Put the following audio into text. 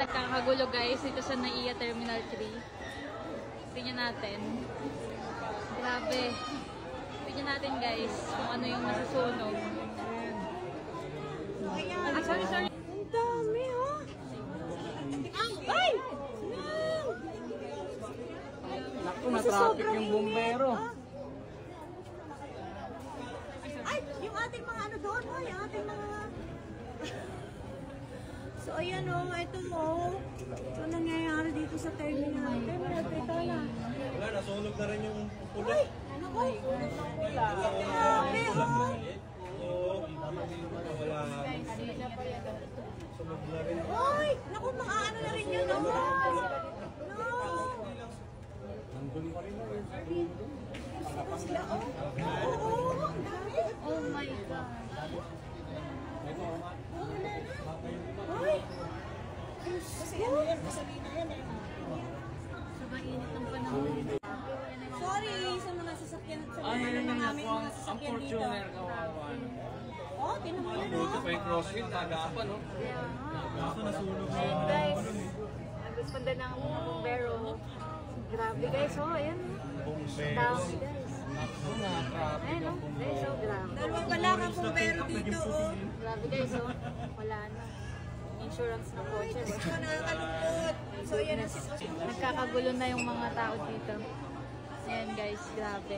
nagkakagulo guys dito sa NAIA Terminal 3. Tingnan natin. Grabe. Tingnan natin guys kung ano yung masusunog. Ah, sorry. Ang dami oh. Ay! Naku, na-traffic yung bumbero. Ay! Yung ating mga ano doon, oh, yung ating mga... So, ayan o, ito mo. So, nangyayari dito sa terminal. Terminal, ito na. Wala, nasunog na rin yung pula. Ay! Naku! Grabe o! Oo, wala. Sunog na rin. Ay! Naku, mga ano na rin yun, no? No! Nandun pa rin. Sila, oh! Oo! Ang dami! Oh my God. Ay! Kasi ano yan, gasolina yan eh. Sobrang init ng panahon. Sorry sa mga sasakyan sa mga aming mga sasakyan dito. Oh, tinan mo yan Buti oh. pa yung crossfit, nagapan, no? Kaso nasunog na. Ayan guys. Nag-responda ng bumbero. Grabe guys, oh, ayan. Dami guys. Naku, na-traffic Ayan yung oh, bumbero. guys, oh, grabe. Dalawa pa lang ang bumbero dito oh. Grabe guys, oh. Wala na. Insurance ng kotse. So, nakakalungkot. So, yan ang sitwasyon. Nagkakagulo na yung mga tao dito. Ayan guys, grabe.